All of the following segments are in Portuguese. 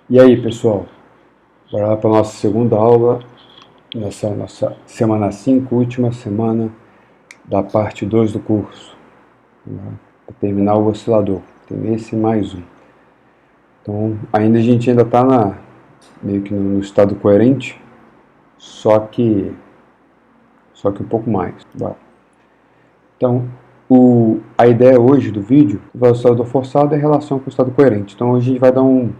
E aí, pessoal, bora lá para a nossa segunda aula, nessa nossa semana 5, última semana da parte 2 do curso, para terminar o oscilador. Tem esse mais um. Então, a gente ainda está meio que no estado coerente, só que um pouco mais. Bora. Então, a ideia hoje do vídeo, o oscilador forçado é a relação com o estado coerente. Então, hoje a gente vai dar um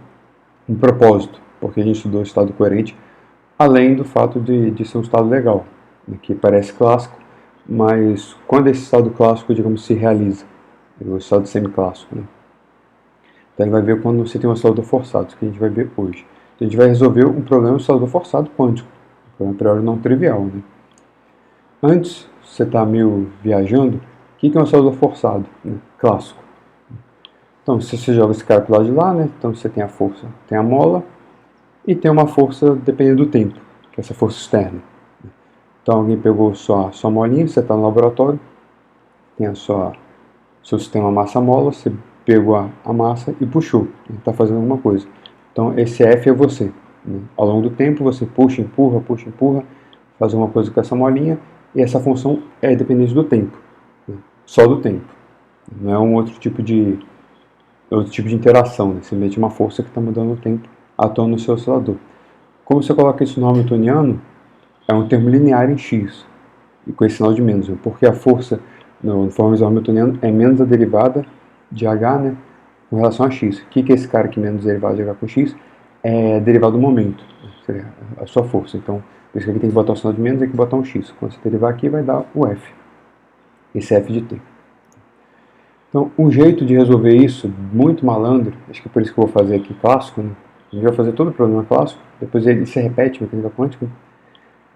propósito, porque a gente estudou o estado coerente, além do fato de ser um estado legal, né, que parece clássico, mas quando esse estado clássico, digamos, se realiza, o estado semiclássico, né? Então ele vai ver quando você tem um oscilador forçado, isso que a gente vai ver hoje. Então a gente vai resolver um problema do oscilador forçado quântico, um problema a priori não trivial, né? Antes, você está meio viajando, o que é um oscilador forçado, né? Clássico. Então, se você joga esse cara para o lado de lá, né? Então você tem a força, tem a mola, e tem uma força dependendo do tempo, que é essa força externa. Então alguém pegou sua molinha, você está no laboratório, tem seu sistema massa-mola, você pegou a massa e puxou, está fazendo alguma coisa. Então esse F é você. Né? Ao longo do tempo você puxa, empurra, faz alguma coisa com essa molinha, e essa função é dependente do tempo, né? Só do tempo. Não é um outro tipo de interação, né? Simplesmente uma força que está mudando o tempo atuando no seu oscilador. Como você coloca isso no hamiltoniano, é um termo linear em x, e com esse sinal de menos, porque a força no formalismo hamiltoniano é menos a derivada de h, né, com relação a x. O que é esse cara que menos derivada de h com x? É a derivada do momento, seria a sua força. Então, por isso que aqui tem que botar o sinal de menos e aqui botar um x. Quando você derivar aqui, vai dar o f, esse f de t. Então, um jeito de resolver isso, muito malandro, acho que é por isso que eu vou fazer aqui clássico, né? A gente vai fazer todo o problema clássico, depois ele se repete, mecânica quântica,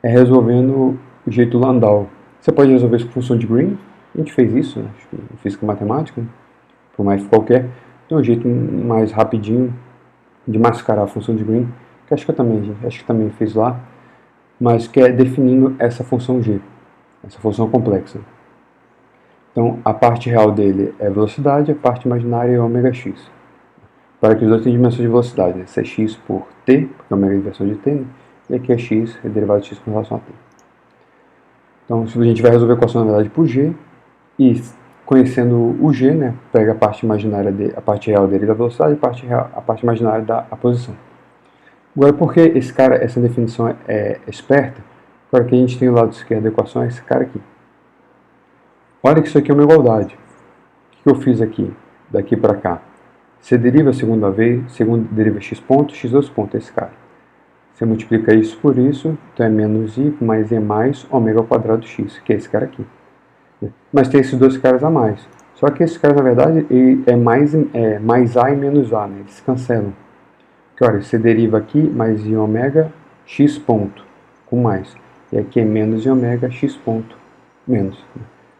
é resolvendo o jeito Landau. Você pode resolver isso com função de Green, a gente fez isso, né? Acho que em física matemática, por mais qualquer. Tem um jeito mais rapidinho de mascarar a função de Green, que acho que eu também fiz lá, mas que é definindo essa função G, essa função complexa. Então, a parte real dele é velocidade, a parte imaginária é ômega x. Para que os dois tenham dimensão de velocidade, né? Isso é x por t, porque ômega é a inversão de t, né? E aqui é x, é derivada de x com relação a t. Então, a gente vai resolver a equação, na verdade, por g, e conhecendo o g, né, pega a parte imaginária a parte real dele da velocidade e a parte imaginária da posição. Agora, por que essa definição é esperta? Agora que a gente tem o lado esquerdo da equação, é esse cara aqui. Olha que isso aqui é uma igualdade. O que eu fiz aqui, daqui para cá? Você deriva a segunda vez, deriva x ponto, x2 ponto, esse cara. Você multiplica isso por isso, então é menos i mais e mais ômega ao quadrado x, que é esse cara aqui. Mas tem esses dois caras a mais. Só que esses caras, na verdade, é mais a e menos a, né? Eles se cancelam. Porque, olha, você deriva aqui mais i ômega x ponto, com mais. E aqui é menos i ômega x ponto, menos.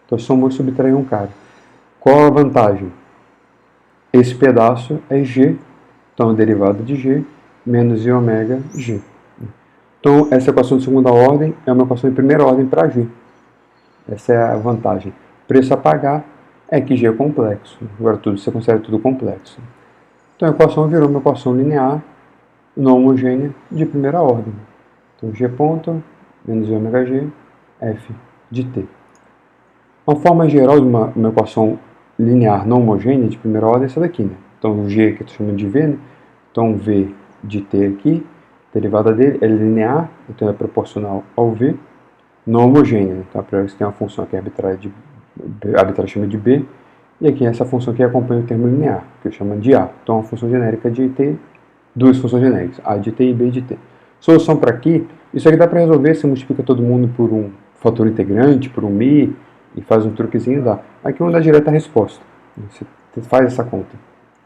Então, somou e subtraiu um cara. Qual a vantagem? Esse pedaço é g, então a derivada de g, menos i ômega g. Então, essa equação de segunda ordem é uma equação de primeira ordem para g. Essa é a vantagem. O preço a pagar é que g é complexo. Agora você considera tudo complexo. Então a equação virou uma equação linear não homogênea de primeira ordem. Então g ponto menos i ômega g, f de t. Uma forma geral de uma equação linear não homogênea de primeira ordem é essa daqui, né? Então o g que eu estou chamando de v, né? Então v de t aqui, a derivada dele é linear, então é proporcional ao v, não homogênea. Então, a priori você tem uma função que é arbitrária chama de b, e aqui essa função que acompanha o termo linear, que eu chamo de a. Então, uma função genérica de t, duas funções genéricas, a de t e b de t. Solução para aqui, isso aqui dá para resolver, você multiplica todo mundo por um fator integrante, por um mi, e faz um truquezinho, dá. Aqui vamos dar direto a resposta. Você faz essa conta.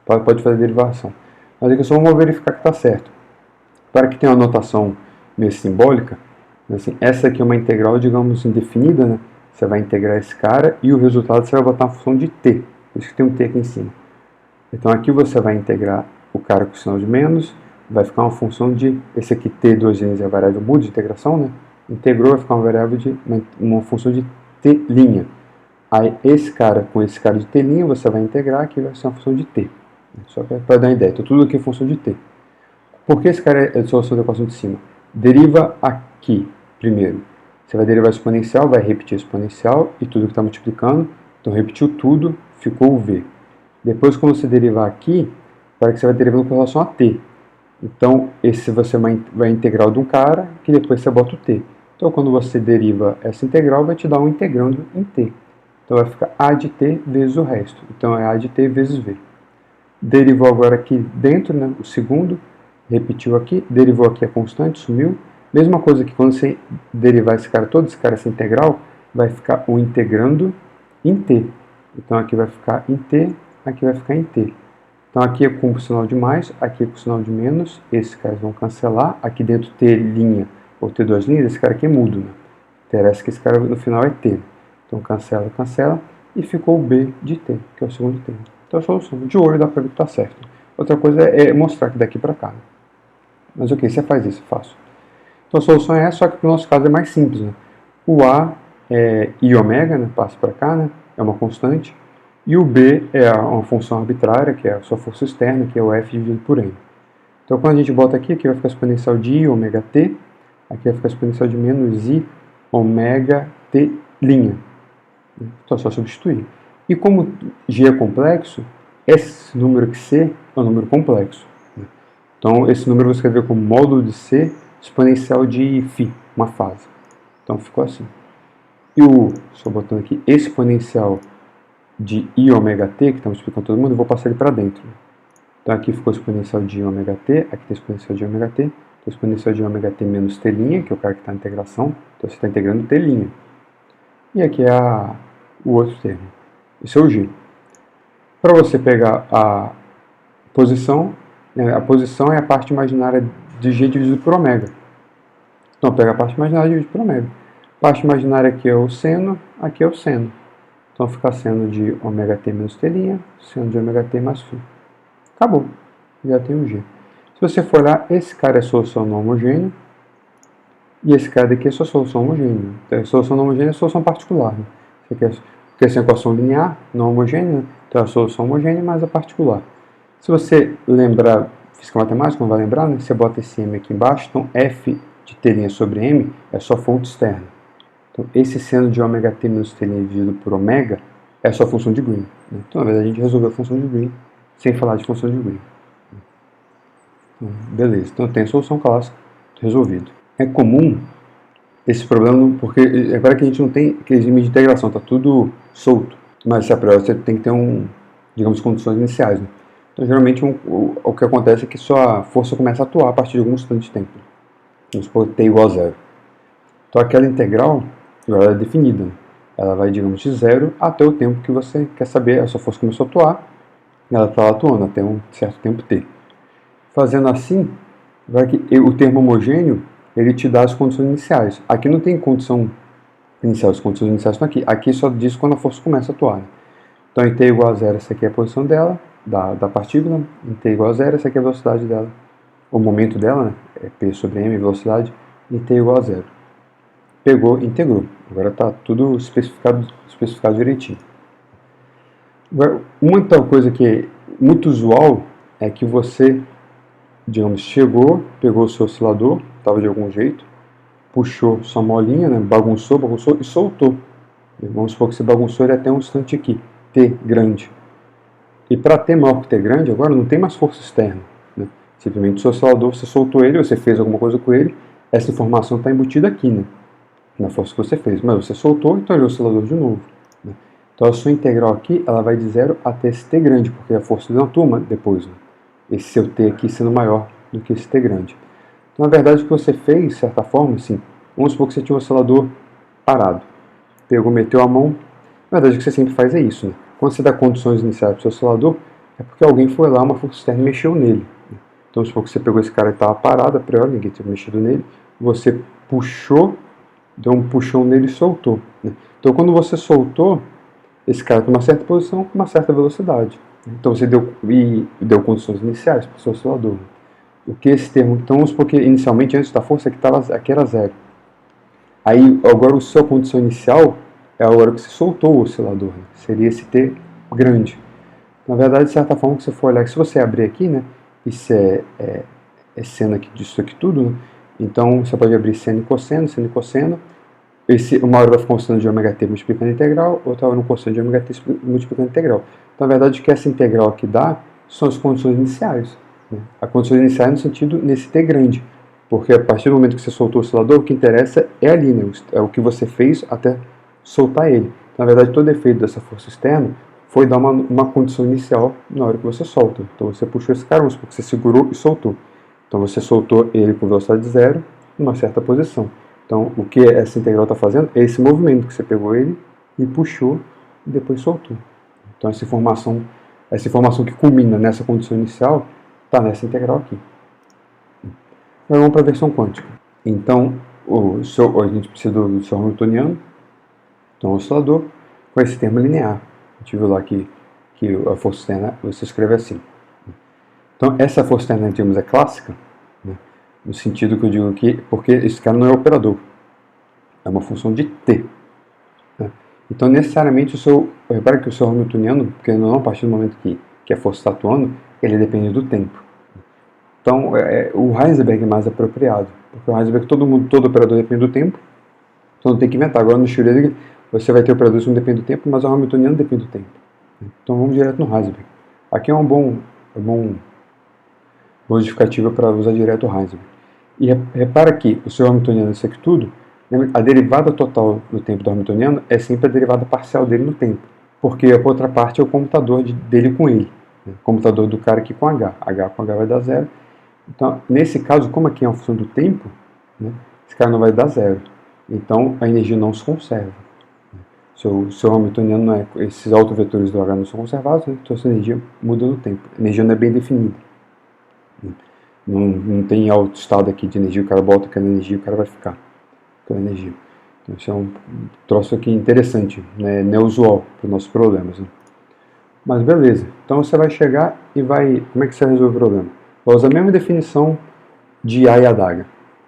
Pode fazer derivação. Mas aqui só vamos verificar que está certo. Para que tenha uma notação meio simbólica, assim, essa aqui é uma integral, digamos, indefinida, né? Você vai integrar esse cara e o resultado você vai botar uma função de t. Por isso que tem um t aqui em cima. Então aqui você vai integrar o cara com sinal de menos, vai ficar uma função de, esse aqui t, duas vezes é a variável muda de integração, né? Integrou, vai ficar uma variável de, uma função de t'. Aí esse cara com esse cara de t', você vai integrar, que vai ser uma função de t. Só para dar uma ideia, então tudo aqui é função de t. Por que esse cara é a solução da equação de cima? Deriva aqui, primeiro. Você vai derivar o exponencial, vai repetir o exponencial e tudo que está multiplicando. Então, repetiu tudo, ficou o v. Depois, quando você derivar aqui, para que você vai derivando com relação a t. Então, esse você vai integral de um cara, que depois você bota o t. Então, quando você deriva essa integral, vai te dar um integrando em t. Então, vai ficar a de t vezes o resto. Então, é a de t vezes v. Derivou agora aqui dentro, né, o segundo, repetiu aqui, derivou aqui a constante, sumiu. Mesma coisa que quando você derivar esse cara todo, essa integral, vai ficar o integrando em t. Então, aqui vai ficar em t, aqui vai ficar em t. Então aqui é com o sinal de mais, aqui é com o sinal de menos, esses caras vão cancelar, aqui dentro T linha ou T duas linhas, esse cara aqui é mudo, né? Interessa que esse cara no final é T. Então cancela, cancela, e ficou o B de T, que é o segundo termo. Então a solução de olho dá para ver que está certo. Outra coisa é mostrar que daqui para cá. Né? Mas ok, você faz isso, fácil. Então a solução é essa, só que no nosso caso é mais simples. Né? O A é I ômega, né? Passa para cá, né? É uma constante. E o B é uma função arbitrária, que é a sua força externa, que é o F dividido por M. Então, quando a gente bota aqui vai ficar exponencial de I ômega T, aqui vai ficar exponencial de menos I ômega T'. Então, é só substituir. E como G é complexo, esse número aqui C é um número complexo. Então, esse número eu vou escrever como módulo de C exponencial de φ, uma fase. Então, ficou assim. E só botando aqui, exponencial de I ômega T, que estamos explicando todo mundo, eu vou passar ele para dentro. Então aqui ficou exponencial de I ômega T, aqui tem exponencial de ômega T, exponencial de ômega T menos T', que é o cara que está na integração, então você está integrando T'. E aqui é o outro termo, esse é o G. Para você pegar a posição é a parte imaginária de G dividido por ômega. Então pega a parte imaginária dividido por ômega. A parte imaginária aqui é o seno, aqui é o seno. Então fica seno de ômega T menos T', seno de ômega T mais φ. Acabou. Já tem o G. Se você for olhar, esse cara é solução não homogênea. E esse cara daqui é sua solução homogênea. Então, a solução não homogênea é a solução particular. Né? Você quer essa equação linear, não homogênea, então é a solução homogênea mais a particular. Se você lembrar, física matemática, não vai lembrar, né? Você bota esse M aqui embaixo, então F de T' sobre M é sua fonte externa. Então, esse seno de ômega T menos T' dividido por ômega é a sua função de Green. Né? Então, na verdade, a gente resolveu a função de Green sem falar de função de Green. Então, beleza, então tem a solução clássica, resolvido. É comum esse problema, porque agora que a gente não tem aquele limite de integração, está tudo solto. Mas a priori você tem que ter digamos, condições iniciais. Né? Então, geralmente, o que acontece é que sua força começa a atuar a partir de algum instante de tempo. Vamos supor T igual a zero. Então, aquela integral ela é definida. Né? Ela vai, digamos, de zero até o tempo que você quer saber, a sua força começou a atuar, e ela está lá atuando até um certo tempo T. Fazendo assim, o termo homogêneo, ele te dá as condições iniciais. Aqui não tem condição inicial, as condições iniciais estão aqui. Aqui só diz quando a força começa a atuar. Né? Então, em T igual a zero, essa aqui é a posição dela, da partícula. Em T igual a zero, essa aqui é a velocidade dela. O momento dela, né? É P sobre M, velocidade. Em T igual a zero. Pegou, integrou. Agora está tudo especificado direitinho. Agora, uma tal coisa que é muito usual é que você, digamos, chegou, pegou o seu oscilador, estava de algum jeito, puxou sua molinha, né, bagunçou e soltou. Vamos supor que você bagunçou ele até um instante aqui, T grande. E para T maior que T grande, agora não tem mais força externa. Né? Simplesmente o seu oscilador, você soltou ele, você fez alguma coisa com ele, essa informação está embutida aqui, né, na força que você fez. Mas você soltou, então ele é o oscilador de novo. Né? Então a sua integral aqui, ela vai de 0 até esse T grande, porque a força de uma turma depois. Né? Esse seu T aqui sendo maior do que esse T grande. Então, na verdade, o que você fez, de certa forma, assim, vamos supor que você tinha um oscilador parado. Pegou, meteu a mão. Na verdade, o que você sempre faz é isso. Né? Quando você dá condições iniciais para o seu oscilador, é porque alguém foi lá, uma força externa, e mexeu nele. Né? Então, vamos supor que você pegou esse cara que estava parado, a priori, ninguém tinha mexido nele, você puxou, deu um puxão nele e soltou. Né? Então, quando você soltou, esse cara tem uma certa posição com uma certa velocidade. Então você deu condições iniciais para o seu oscilador. O que esse termo, então vamos supor que inicialmente antes da força aqui era zero. Aí agora a sua condição inicial é a hora que você soltou o oscilador, né? Seria esse T grande. Na verdade, de certa forma, que você for olhar, se você abrir aqui, né, isso seno aqui disso aqui tudo, né? Então você pode abrir seno e cosseno. Uma hora vai ficar um seno de ômega t multiplicando a integral, outra hora um cosseno de ômega t multiplicando a integral. Então, na verdade, o que essa integral aqui dá são as condições iniciais. Né? As condições iniciais no sentido nesse t grande. Porque a partir do momento que você soltou o oscilador, o que interessa é a linha, é o que você fez até soltar ele. Então, na verdade, todo efeito dessa força externa foi dar uma condição inicial na hora que você solta. Então, você puxou esse cara, porque você segurou e soltou. Então, você soltou ele com velocidade zero, numa certa posição. Então, o que essa integral está fazendo é esse movimento que você pegou ele e puxou e depois soltou. Então, essa informação que culmina nessa condição inicial está nessa integral aqui. Agora vamos para a versão quântica. Então, a gente precisa do seu hamiltoniano, então o oscilador, com esse termo linear. A gente viu lá que a força externa você escreve assim. Então, essa força externa, digamos, é clássica, né? No sentido que eu digo aqui, porque esse cara não é operador, é uma função de t. Né? Então, necessariamente, repara que o seu hamiltoniano, porque não a partir do momento que a força está atuando, ele depende do tempo. Então, o Heisenberg é mais apropriado, porque o Heisenberg, todo operador depende do tempo, então não tem que inventar. Agora, no Schrödinger, você vai ter operadores que não dependem do tempo, mas o hamiltoniano depende do tempo. Então, vamos direto no Heisenberg. Aqui é uma boa justificativa para usar direto o Heisenberg. E repara que o seu hamiltoniano, isso aqui tudo, a derivada total do tempo do hamiltoniano é sempre a derivada parcial dele no tempo, porque a outra parte é o comutador dele com ele, né? O comutador do cara aqui com H. H com H vai dar zero. Então, nesse caso, como aqui é uma função do tempo, né, esse cara não vai dar zero. Então, a energia não se conserva. Seu hamiltoniano não é, esses autovetores do H não são conservados, né? Então essa energia muda no tempo. A energia não é bem definida. Não tem alto estado aqui de energia, o cara bota aquela energia e o cara vai ficar com aquela energia. Então isso é um troço aqui interessante, né? Não é usual para os nossos problemas. Né? Mas beleza, então você vai chegar e vai... Como é que você resolve o problema? Vai usar a mesma definição de A e adaga,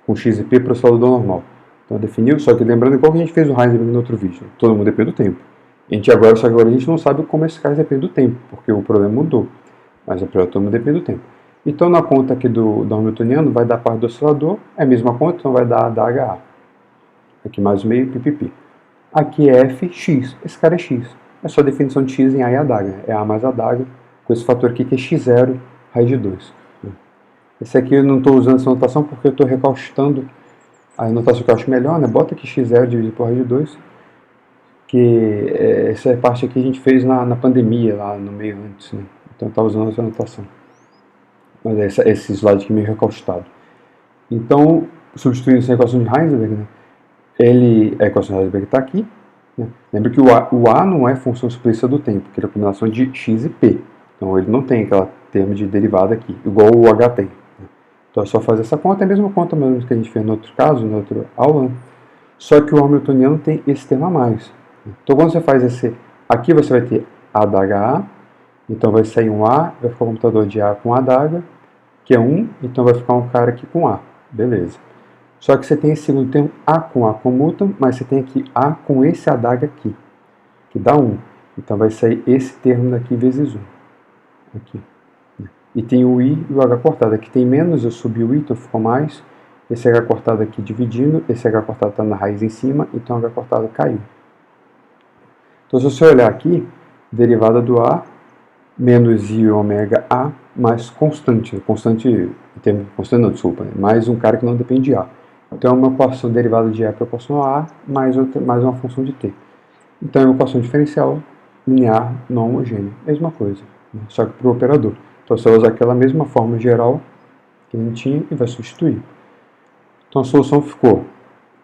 com x e p para o oscilador normal. Então definiu, só que lembrando igual que a gente fez o Heisenberg no outro vídeo, todo mundo depende do tempo. Só que agora a gente não sabe como esses caras dependem do tempo, porque o problema mudou. Mas todo mundo depende do tempo. Então na conta aqui do hamiltoniano vai dar parte do oscilador, é a mesma conta, então vai dar a adaga A. Aqui mais o meio, pipipi. Aqui é fx, esse cara é x. É só a definição de x em A e adaga, é A mais adaga, com esse fator aqui que é x0 raiz de 2. Esse aqui eu não estou usando essa notação porque eu estou recaustando a notação que eu acho melhor, né? Bota aqui x0 dividido por raiz de 2, que essa parte aqui a gente fez na pandemia, lá no meio antes, né? Então está usando essa notação. Mas esse slide aqui meio recaustado. Então, substituindo essa equação de Heisenberg, né? A equação de Heisenberg está aqui. Né? Lembra que o A não é função explícita do tempo, que é a combinação de x e p. Então ele não tem aquele termo de derivada aqui, igual o H tem. Né? Então é só fazer essa conta, é a mesma conta mesmo que a gente fez no outro caso, na outra aula. Né? Só que o hamiltoniano tem esse termo a mais. Então quando você faz aqui você vai ter a adaga A, então vai sair um A, vai ficar o computador de A com a adaga, que é 1, então vai ficar um cara aqui com A. Beleza. Só que você tem esse segundo termo A comutam, mas você tem aqui A com esse adaga aqui, que dá 1. Então vai sair esse termo daqui vezes 1. Aqui. E tem o I e o H cortado. Aqui tem menos, eu subi o I, então ficou mais. Esse H cortado aqui dividindo, esse H cortado está na raiz em cima, então o H cortado caiu. Então se você olhar aqui, derivada do A, menos I ômega A, mais constante não, desculpa, mais um cara que não depende de A. Então é uma equação derivada de A proporcional a A, mais uma função de T. Então é uma equação diferencial linear não homogênea, mesma coisa, né? Só que para o operador. Então você vai usar aquela mesma forma geral que a gente tinha e vai substituir. Então a solução ficou,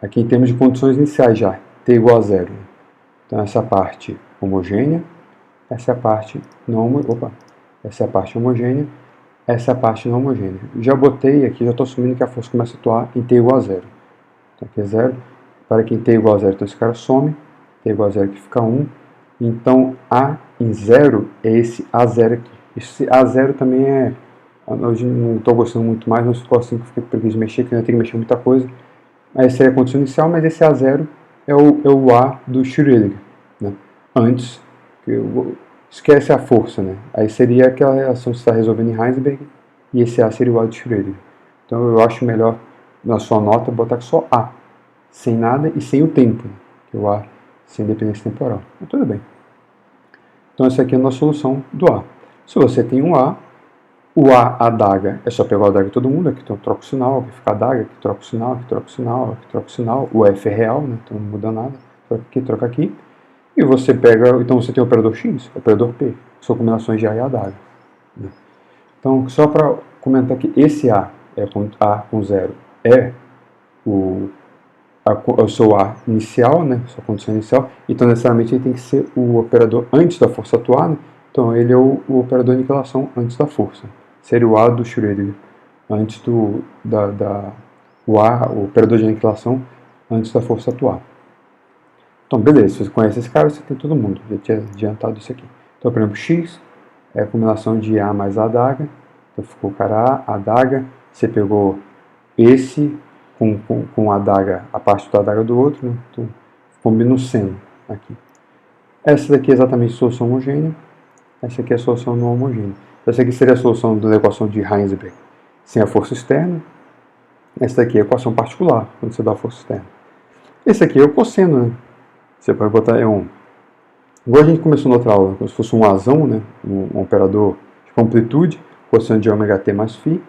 aqui em termos de condições iniciais já, T igual a zero. Então essa parte homogênea, essa é a parte não homogênea, essa é a parte homogênea, essa é a parte não homogênea. Já botei aqui, já estou assumindo que a força começa a atuar em T igual a zero. Então aqui é zero, para que em T igual a zero, então esse cara some, T igual a zero que fica 1. Então A em zero é esse A0 aqui. Esse A0 também é, hoje não estou gostando muito mais, mas ficou assim que fiquei preguiça de mexer, que ainda tem que mexer muita coisa. Essa é a condição inicial, mas esse A0 é o A do Schrödinger, né? Antes, esquece a força, né? Aí seria aquela relação que você está resolvendo em Heisenberg, e esse A seria o A de Schrödinger. Então eu acho melhor na sua nota botar só A, sem nada e sem o tempo, né? Que o A sem dependência temporal. Mas tudo bem. Então essa aqui é a nossa solução do A. Se você tem um A, o A, a adaga, é só pegar a adaga de todo mundo, aqui então troca o sinal, aqui fica a adaga, aqui troca o sinal, aqui troca o sinal, aqui troca o sinal, o F é real, né? Então não muda nada, troca aqui, e você pega, então você tem o operador X, o operador P, que são combinações de A e adaga. Né? Então, só para comentar que esse A, A com zero, é o seu A inicial, né? Sua condição inicial, então necessariamente ele tem que ser o operador antes da força atuar, né? Então ele é o operador de aniquilação antes da força. Seria o A do Schrödinger, antes o operador de aniquilação antes da força atuar. Então, beleza, se você conhece esse cara, você tem todo mundo. Já tinha adiantado isso aqui. Então, por exemplo, X é a combinação de A mais a adaga. Então, ficou o cara A, adaga. Você pegou esse com a adaga, a parte da adaga do outro, né? Então, combina o seno aqui. Essa daqui é exatamente a solução homogênea. Essa aqui é a solução não homogênea. Essa aqui seria a solução da equação de Heisenberg sem a força externa. Essa daqui é a equação particular, quando você dá a força externa. Esse aqui é o cosseno, né? Você pode botar igual a gente começou na outra aula, como se fosse um azão, né? Um operador de amplitude, cosseno de ômega t mais φ.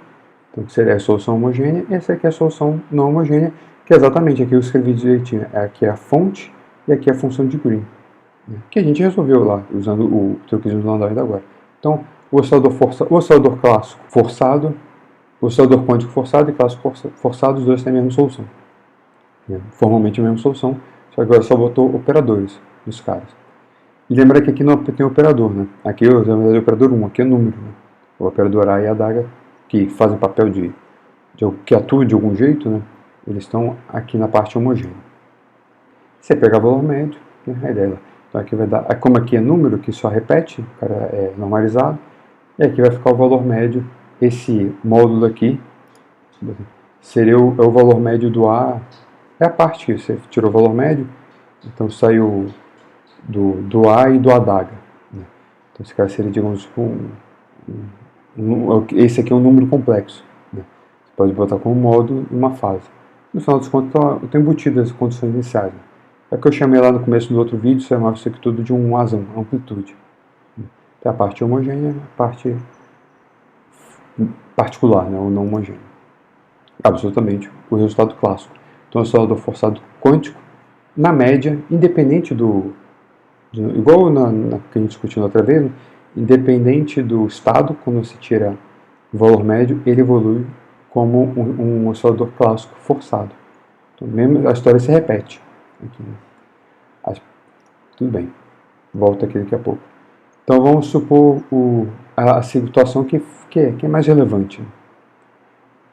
Então, que seria a solução homogênea. Essa aqui é a solução não homogênea, que é exatamente aqui eu escrevi direitinho. Aqui é a fonte e aqui é a função de Green, né? Que a gente resolveu lá, usando o truquezinho do Landau ainda agora. Então, o oscilador clássico forçado, o oscilador quântico forçado e clássico forçado, os dois têm a mesma solução. Né? Formalmente a mesma solução, só que agora só botou operadores nos caras. E lembra que aqui não tem operador, né? Aqui eu usei o operador 1, aqui é número, né? O operador A e a adaga, que fazem papel que atuam de algum jeito, né? Eles estão aqui na parte homogênea. Você pega o valor médio, né? A ideia lá. Então aqui vai dar, como aqui é número, que só repete, o cara é normalizado, e aqui vai ficar o valor médio, esse módulo aqui, seria o valor médio do A, é a parte que você tirou o valor médio, então saiu do A e do adaga. Né? Então esse cara seria, digamos, esse aqui é um número complexo. Né? Você pode botar como módulo uma fase. No final dos contos, eu tenho embutido as condições iniciais. Né? É o que eu chamei lá no começo do outro vídeo, chamava isso aqui tudo de um azão, amplitude. Tem a parte homogênea e a parte particular, né? Ou não homogênea. Absolutamente o resultado clássico. Então, o oscilador forçado quântico, na média, independente igual na que a gente discutiu na outra vez, né? Independente do estado, quando você tira o valor médio, ele evolui como um oscilador clássico forçado. Então, mesmo a história se repete. Aqui, né? Tudo bem, volto aqui daqui a pouco. Então vamos supor a situação que é mais relevante.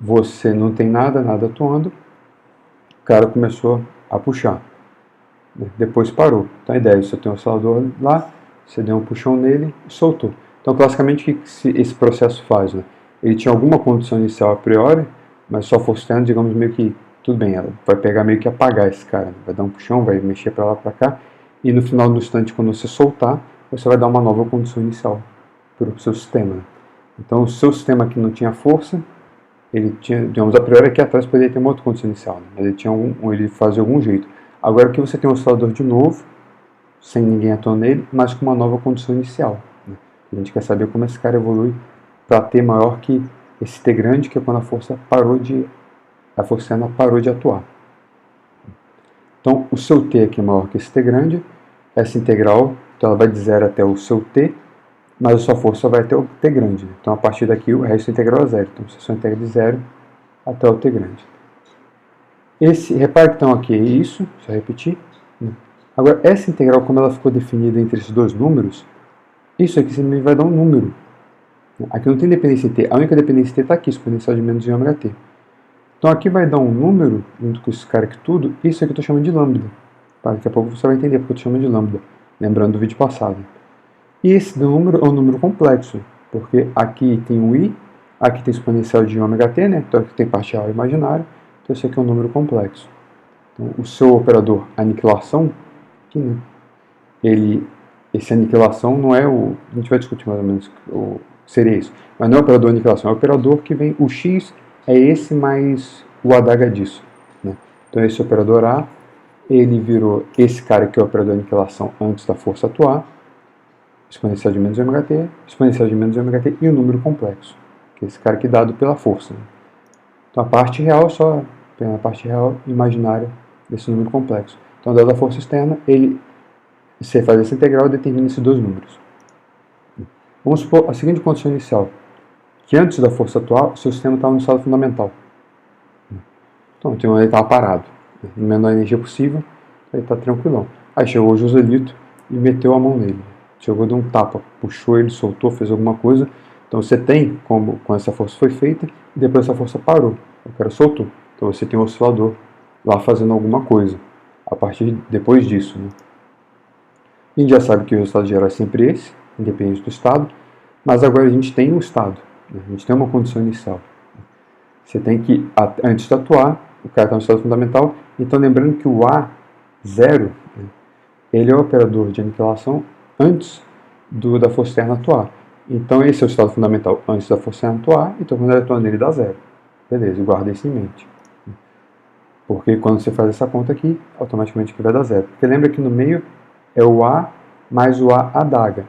Você não tem nada atuando, o cara começou a puxar, né? Depois parou. Então a ideia é, você tem um oscilador lá, você deu um puxão nele e soltou. Então classicamente o que esse processo faz? Né? Ele tinha alguma condição inicial a priori, mas só forçando, digamos, meio que, tudo bem, ela vai pegar meio que apagar esse cara, né? Vai dar um puxão, vai mexer para lá para cá, e no final do instante, quando você soltar, você vai dar uma nova condição inicial para o seu sistema. Né? Então o seu sistema que não tinha força, ele tinha, digamos, a priori aqui atrás poderia ter uma outra condição inicial, né? Mas ele fazia de algum jeito. Agora aqui você tem um oscilador de novo, sem ninguém atuando nele, mas com uma nova condição inicial. Né? A gente quer saber como esse cara evolui para T maior que esse T grande, que é quando a força externa parou de atuar. Então o seu T aqui é maior que esse T grande, essa integral, então ela vai de 0 até o seu T, mas a sua força vai até o T grande. Né? Então a partir daqui o resto integral é 0. Então você só integra de 0 até o T grande. Repare que então aqui é isso, só repetir. Né? Agora essa integral, como ela ficou definida entre esses dois números, isso aqui simplesmente vai dar um número. Aqui não tem dependência em T, a única dependência em T está aqui, exponencial de menos de ômega T. Então aqui vai dar um número, junto com esse cara aqui tudo, isso aqui eu estou chamando de lambda. Daqui a pouco você vai entender porque eu estou chamando de lambda, lembrando do vídeo passado. E esse número é um número complexo, porque aqui tem o i, aqui tem exponencial de ômega t, né? Então aqui tem parte real e imaginário, então esse aqui é um número complexo. Então, o seu operador aniquilação, aqui, né? Esse aniquilação não é o... A gente vai discutir mais ou menos o que seria isso. Mas não é o operador aniquilação, é o operador que vem o x é esse mais o adaga disso, né? Então esse operador A, ele virou esse cara que é o operador de aniquilação antes da força atuar, exponencial de menos ωt, exponencial de menos ωt e o número complexo, que é esse cara aqui dado pela força, né? Então a parte real é só a parte real imaginária desse número complexo. Então, dada a força externa, você faz essa integral e determina esses dois números. Vamos supor a seguinte condição inicial, que antes da força atual, o seu sistema estava no estado fundamental. Então, ele estava parado, na menor energia possível, ele está tranquilão. Aí chegou o Joselito e meteu a mão nele. Chegou, deu um tapa, puxou ele, soltou, fez alguma coisa. Então você tem como, quando essa força foi feita, e depois essa força parou, o cara soltou. Então você tem um oscilador lá fazendo alguma coisa, a partir depois disso, né? A gente já sabe que o resultado geral é sempre esse, independente do estado, mas agora a gente tem um estado, né? A gente tem uma condição inicial. Você tem que, antes de atuar, o cara está no estado fundamental, então lembrando que o A0, né, ele é o operador de aniquilação antes da força externa atuar. Então esse é o estado fundamental antes da força externa atuar, então quando ele atua nele dá zero. Beleza, guarda isso em mente. Porque quando você faz essa conta aqui, automaticamente aqui vai dar zero. Porque lembra que no meio é o A mais o A adaga.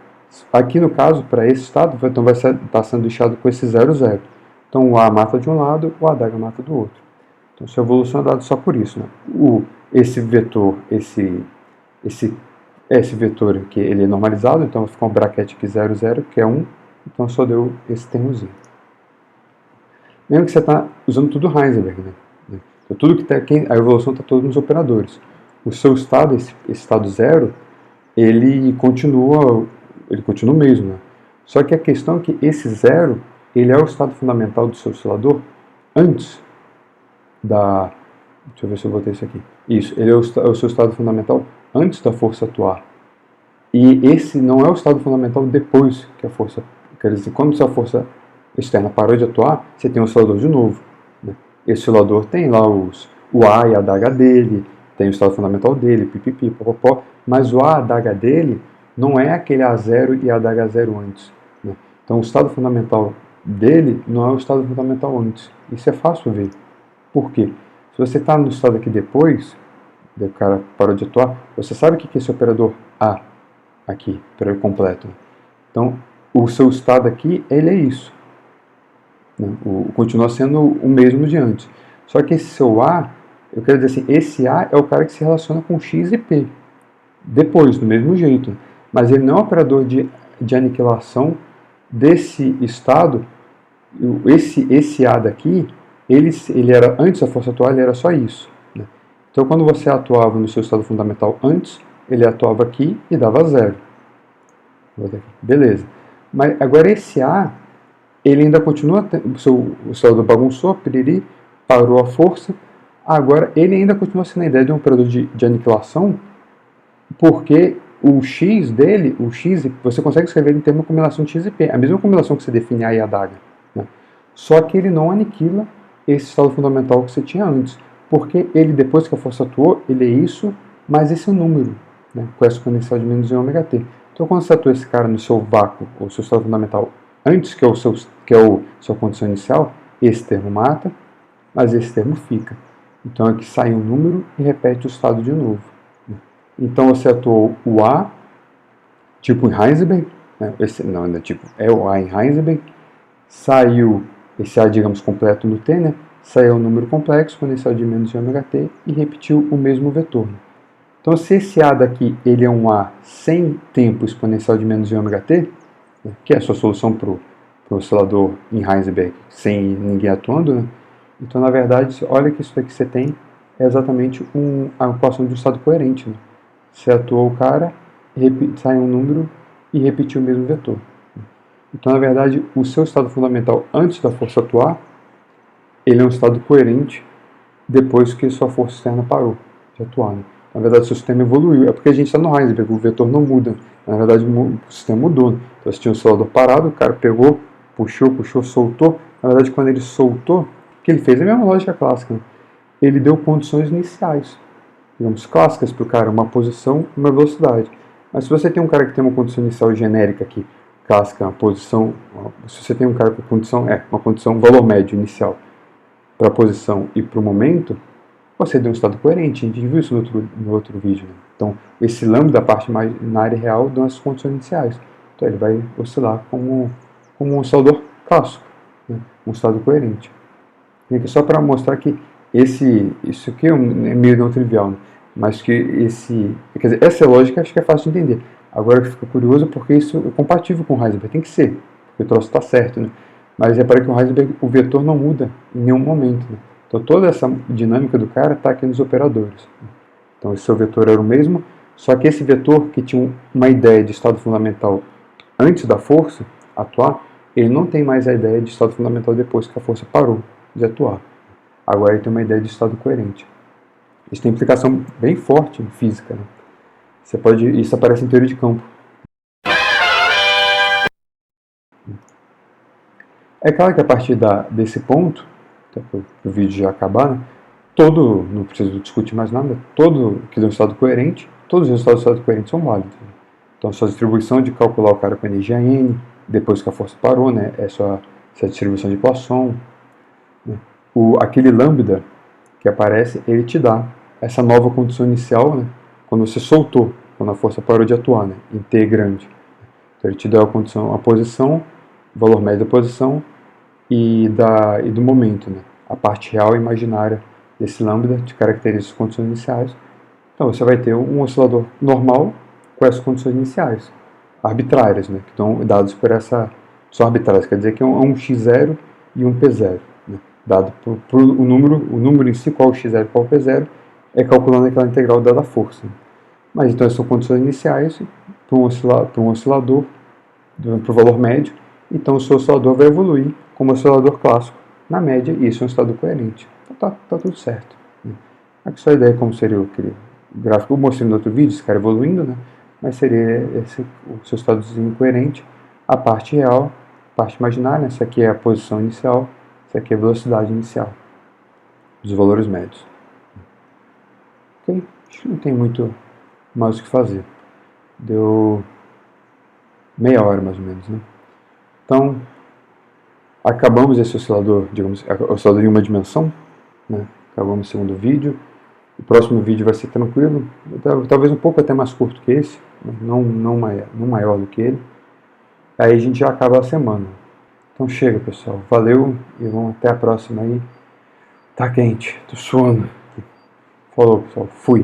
Aqui no caso, para esse estado, então vai estar sendo deixado com esse 0, 0. Então o A mata de um lado, o adaga mata do outro. Então sua evolução é dada só por isso, né? Esse vetor, esse vetor aqui, ele é normalizado, então vai ficar um bracket aqui 0, 0, que é 1, então só deu esse termozinho. Lembra que você está usando tudo Heisenberg, né? Então, tudo que a evolução está toda nos operadores. O seu estado, esse estado 0, ele continua o mesmo, né? Só que a questão é que esse 0, ele é o estado fundamental do seu oscilador antes da... Deixa eu ver se eu botei isso aqui. Isso, ele é o seu estado fundamental antes da força atuar. E esse não é o estado fundamental depois que a força... Quer dizer, quando a força externa parou de atuar, você tem um oscilador de novo, né? Esse oscilador tem lá o A e a adaga dele, tem o estado fundamental dele, pipipi, popopó, mas o A, a adaga dele, não é aquele A0 e a adaga 0 antes, né? Então o estado fundamental dele não é o estado fundamental antes. Isso é fácil ver. Por quê? Se você está no estado aqui depois, o cara parou de atuar, você sabe o que é esse operador A aqui, operador completo. Então o seu estado aqui, ele é isso. Continua sendo o mesmo de antes. Só que esse seu A, eu quero dizer assim, esse A é o cara que se relaciona com X e P. Depois, do mesmo jeito. Mas ele não é um operador de aniquilação desse estado. Esse A daqui, ele era, antes da força atual, ele era só isso, né? Então quando você atuava no seu estado fundamental antes, ele atuava aqui e dava zero. Beleza. Mas agora esse A, ele ainda continua, o oscilador bagunçou, piriri, parou a força, agora ele ainda continua sendo a ideia de um operador de aniquilação, porque o X dele, você consegue escrever ele em termos de combinação de X e P, a mesma combinação que você define A e a adaga, né? Só que ele não aniquila esse estado fundamental que você tinha antes, porque ele, depois que a força atuou, ele é isso, mais esse número, né, com essa exponencial de menos ωt. Então quando você atua esse cara no seu vácuo, ou seu estado fundamental, antes que é sua condição inicial, esse termo mata, mas esse termo fica. Então aqui sai um número e repete o estado de novo. Então você atuou o A, tipo em Heisenberg, né? É o A em Heisenberg, saiu esse A, digamos, completo no T, né? Saiu um número complexo, exponencial de menos ωt, e repetiu o mesmo vetor. Então se esse A daqui ele é um A sem tempo exponencial de menos ωt, que é a sua solução para o oscilador em Heisenberg sem ninguém atuando, né? Então, na verdade, olha que isso aqui que você tem é exatamente a equação de um estado coerente, né? Você atuou o cara, sai um número e repetiu o mesmo vetor. Então, na verdade, o seu estado fundamental antes da força atuar, ele é um estado coerente depois que sua força externa parou de atuar, né? Na verdade, o seu sistema evoluiu. É porque a gente está no Heisenberg, o vetor não muda. Na verdade, o sistema mudou. Então, você tinha um oscilador parado, o cara pegou, puxou, soltou. Na verdade, quando ele soltou, o que ele fez é a mesma lógica clássica, né? Ele deu condições iniciais, digamos, clássicas para o cara, uma posição e uma velocidade. Mas se você tem um cara que tem uma condição inicial genérica aqui, clássica, uma posição, se você tem um cara com uma condição valor médio inicial, para a posição e para o momento, você deu um estado coerente. A gente viu isso no outro vídeo. Né? Então, esse lambda da parte imaginária e real dão as condições iniciais. Então, ele vai oscilar como um oscilador clássico, né? Um estado coerente. E aqui só para mostrar que isso aqui é meio não trivial, né? Mas que quer dizer, essa lógica acho que é fácil de entender. Agora que fica curioso porque isso é compatível com o Heisenberg, tem que ser, porque o troço está certo, né? Mas repara que o Heisenberg, o vetor não muda em nenhum momento, né? Então toda essa dinâmica do cara está aqui nos operadores. Então esse seu vetor era o mesmo, só que esse vetor que tinha uma ideia de estado fundamental antes da força atuar, ele não tem mais a ideia de estado fundamental depois que a força parou de atuar. Agora ele tem uma ideia de estado coerente. Isso tem implicação bem forte em física. Né? Isso aparece em teoria de campo. É claro que a partir desse ponto, para o vídeo já acabar, né, não preciso discutir mais nada, todo que deu um estado coerente, todos os resultados do estado coerente são válidos. Né? Então, sua distribuição de calcular o cara com energia N, depois que a força parou, né, é sua distribuição de Poisson. Né? Aquele lambda que aparece, ele te dá essa nova condição inicial, né, quando você soltou, quando a força parou de atuar, né, em T grande. Então, ele te dá a posição, o valor médio da posição e do momento, né? A parte real e imaginária desse lambda te caracteriza as condições iniciais. Então você vai ter um oscilador normal com essas condições iniciais, arbitrárias, né? Que estão dados por são arbitrárias, quer dizer que é um x0 e um p0, né? Dado por o número em si, qual o x0 e qual o p0, é calculando aquela integral dada a força. Mas então essas são condições iniciais para um oscilador, para o valor médio. Então o seu oscilador vai evoluir como oscilador clássico na média, e isso é um estado coerente. Então tá tudo certo. Né? Aqui só a ideia como seria aquele gráfico, eu mostrei no outro vídeo, esse cara evoluindo, né? Mas seria o seu estadozinho coerente, a parte real, a parte imaginária, essa aqui é a posição inicial, essa aqui é a velocidade inicial dos valores médios. Ok? Acho que não tem muito mais o que fazer. Deu meia hora mais ou menos, né? Então, acabamos esse oscilador, digamos, oscilador em uma dimensão, né? Acabamos o segundo vídeo. O próximo vídeo vai ser tranquilo, talvez um pouco até mais curto que esse, não maior do que ele. Aí a gente já acaba a semana. Então chega, pessoal. Valeu e vamos até a próxima aí. Tá quente, tô suando. Falou, pessoal. Fui.